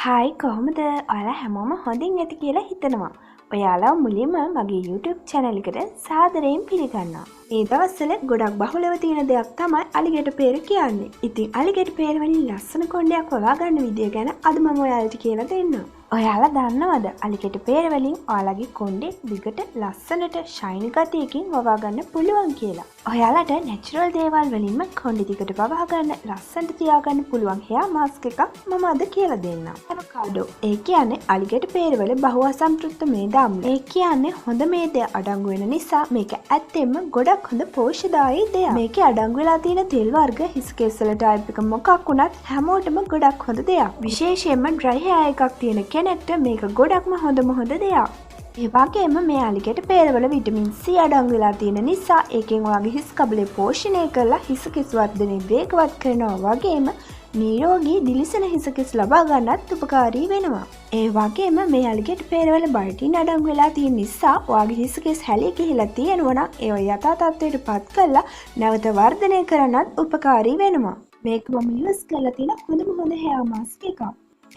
Hi කොහොමද? ඔයාලා හැමෝම හොඳින් ඇති කියලා හිතනවා. ඔයාලා මුලින්ම මගේ YouTube channel එකට සාදරයෙන් පිළිගන්නවා. මේ දවස්වල ගොඩක් බහුලව තියෙන දෙයක් තමයි අලිගැට peer කියන්නේ. ඉතින් අලිගැට peer වලින් ලස්සන කොණ්ඩයක් වවා ගන්න විදිය ගැන අද මම ඔයාලට කියලා දෙන්නම්. ඔයාලා දන්නවද අලිගැට peer වලින් ඔයාලගේ කොණ්ඩේ දිගට ලස්සනට ෂයිනි ගතියකින් වවා ගන්න පුළුවන් කියලා. ඔයාලට නැචරල් දේවල් වලින්ම කොණ්ඩේ දිගට වවා ගන්න ලස්සනට තියාගන්න පුළුවන් hair mask එකක් මම අද කියලා දෙන්නම්. Avacado. ඒ කියන්නේ අලිගැට peer වල බහුව අසම්ප්‍රයුක්ත මේද අම්ල. ඒ කියන්නේ හොඳ මේදය අඩංගු වෙන නිසා මේක ඇත්තෙන්ම ගොඩක් හොඳ පෝෂ්‍යදායී දෙයක්. මේකේ අඩංගු වෙලා තියෙන තෙල් වර්ග හිස් කෙස් වල ටයිප් එක මොකක් වුණත් හැමෝටම ගොඩක් හොඳ දෙයක්. විශේෂයෙන්ම dry hair එකක් තියෙන කෙනෙක්ට මේක ගොඩක්ම හොඳ දෙයක්. ඒ වගේම මේ අලිගැට peer වල විටමින් C අඩංගු වෙලා තියෙන නිසා ඒකෙන් ඔයාගේ හිස් කබලේ පෝෂණය කරලා හිස් කෙස් වර්ධනය වේගවත් කරනවා වගේම නිරෝගී දිලිසෙන හිස කෙස් ලබා ගන්නත් උපකාරී වෙනවා. ඒ වගේම මේ අලිගැට peer වල බයිටින් අඩංගු වෙලා තියෙන නිසා ඔයාගේ හිස කෙස් හැලී ගිහිලා තියෙනවා නම් ඒව යථා තත්ත්වයට පත් කරලා නැවත වර්ධනය කරන්නත් උපකාරී වෙනවා. මේක මම යූස් කරලා තියෙන හොඳ hair mask එකක්.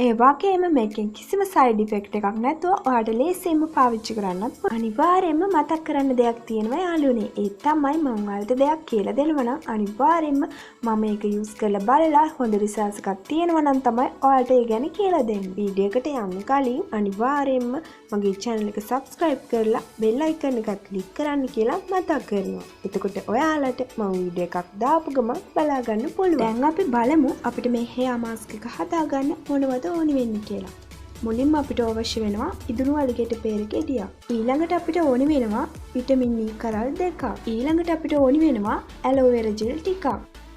ඒ වගේම මේකෙන් කිසිම සයිඩ් ඉෆෙක්ට් එකක් නැතුව ඔයාලට ලේසියෙන්ම පාවිච්චි කරන්නත් අනිවාර්යයෙන්ම මතක් කරන්න දෙයක් තියෙනවා යාළුවනේ. ඒ තමයි මම ඔයාලට දෙයක් කියලා දෙනවා නම් අනිවාර්යයෙන්ම මම මේක යූස් කරලා බලලා හොඳ රිසල්ට්ස් එකක් තියෙනවා නම් තමයි ඔයාලට ඒ ගැන කියලා දෙන්නේ. වීඩියෝ එකට යන්න කලින් අනිවාර්යයෙන්ම මගේ channel එක subscribe කරලා bell icon එකත් click කරන්න කියලා මතක් කරනවා. එතකොට ඔයාලට මම වීඩියෝ එකක් දාපු ගමන් බලා ගන්න පුළුවන්. දැන් අපි බලමු අපිට මේ hair mask එක හදාගන්න මොනවද ඕනි වෙන්නේ කියලා. මුලින්ම අපිට අවශ්‍ය වෙනවා ඉදුණු අලිගැට peer ගෙඩියක්. ඊළඟට අපිට ඕනි වෙනවා විටමින් E කරල් දෙකක්. ඊළඟට අපිට ඕනි වෙනවා ඇලෝ වෙරා ජෙල් ටිකක්.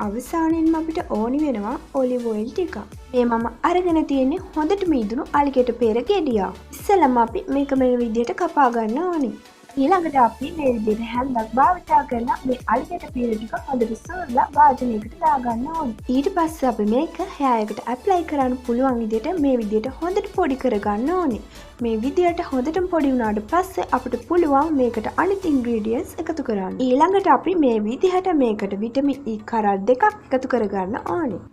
අවසානයෙන්ම අපිට ඕනි වෙනවා ඔලිව් ඔයිල් ටිකක්. මේ මම අරගෙන තියෙන්නේ හොඳටම ඉදුණු අලිගැට peer ගෙඩියක්. ඉස්සෙල්ලාම අපි මේක මේ විදිහට කපා ගන්න ඕනි. ඊළඟට අපි මේ විදිහට හැන්දක් භාවිතා කරලා මේ අලිගැට peer ටික හොඳට සෝරලා වාදනයකට දාගන්න ඕනේ. ඊට පස්සේ අපි මේක hair එකට apply කරන්න පුළුවන් විදිහට මේ විදිහට හොඳට පොඩි කරගන්න ඕනේ. මේ විදිහට හොඳටම පොඩි වුණාට පස්සේ අපිට පුළුවන් මේකට අනිත් ingredients එකතු කරන්න. ඊළඟට අපි මේ විදිහට මේකට විටමින් E කරල් දෙකක් එකතු කරගන්න ඕනේ.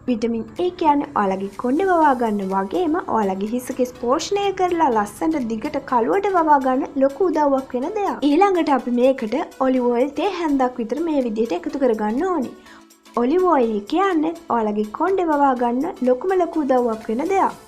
විටමින් E කියන්නේ ඔයාලගේ කොණ්ඩේ වවා ගන්න වගේම ඔයාලගේ හිස කෙස් පෝෂණය කරලා ලස්සනට දිගට කළුවට වවා ගන්න ලොකු උදව්වක් වෙන දෙයක්. ඊළඟට අපි මේකට ඔලිව් ඔයිල් තේ හැන්දක් විතර මේ විදිහට එකතු කරගන්න ඕනේ. ඔලිව් ඔයිල් කියන්නේ ඔයාලගේ කොණ්ඩේ වවා ගන්න ලොකුම උදව්වක් වෙන දෙයක්.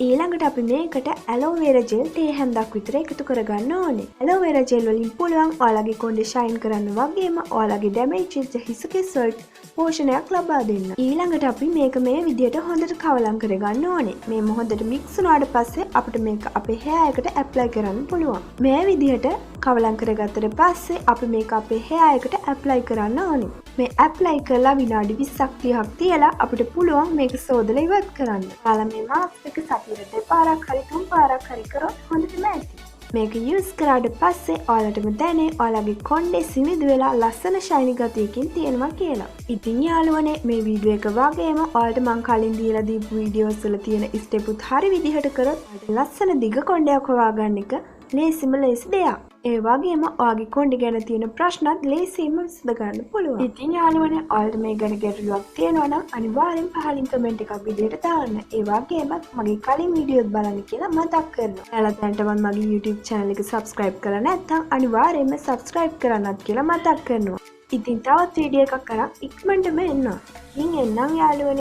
ඊළඟට අපි මේකට ඇලෝ වෙරා ජෙල් තේ හැන්දක් විතර එකතු කරගන්න ඕනේ. ඇලෝ වෙරා ජෙල් වලින් පුළුවන් ඔයාලගේ කොණ්ඩේ ෂයින් කරන්න වගේම ඔයාලගේ ඩැමේජ් වෙච්ච හිස කෙස් වලට පෝෂණයක් ලබා දෙන්න. ඊළඟට අපි මේක මේ විදිහට හොඳට කවලම් කරගන්න ඕනේ. මේ හොඳට මික්ස් වුණාට පස්සේ අපිට මේක අපේ hair එකට apply කරන්න පුළුවන්. මේ විදිහට කවලම් කරගත්තට පස්සේ අපි මේක අපේ hair එකට apply කරන්න ඕනේ. මේ apply කරලා විනාඩි 20ක් 30ක් තියලා අපිට පුළුවන් මේක සෝදලා ඉවත් කරන්න. ඔයාලා මේ mask එක සතියට දෙපාරක් හරි තුන් පාරක් හරි කරොත් හොඳටම ඇති. මේක යූස් කරාට පස්සේ ඔයාලටම දැනේ ඔයාලගේ කොණ්ඩේ සිනිදු වෙලා ලස්සන ෂයිනි ගතියකින් තියෙනවා කියලා. ඉතින් යාළුවනේ මේ වීඩියෝ එක වගේම ඔයාලට මම කලින් දීලා දීපු වීඩියෝස් වල තියෙන ස්ටෙප් උත් හරි විදිහට කරොත් ලස්සන දිග කොණ්ඩයක් හොවා ගන්න එක ලේසිම දෙයක්. ඒ වගේම ඔයාගේ කොණ්ඩේ ගැන තියෙන ප්‍රශ්නත් ලේසියෙන්ම විසඳ ගන්න පුළුවන්. ඉතින් යාළුවනේ ඔයාලට මේ ගැන ගැටලුවක් තියෙනවා නම් අනිවාර්යෙන් පහලින් කමෙන්ට් එකක් විදිහට දාන්න. ඒ වගේම මගේ කලින් වීඩියෝත් බලන්න කියලා මතක් කරනවා. ඔයාලා දැනටමත් මගේ YouTube channel එක subscribe කරලා නැත්නම් අනිවාර්යෙන්ම subscribe කරන්නත් කියලා මතක් කරනවා. ඉතින් තවත් වීඩියෝ එකක් කරන් ඉක්මනටම එන්න. ඉතින් එන්නම් යාළුවනේ.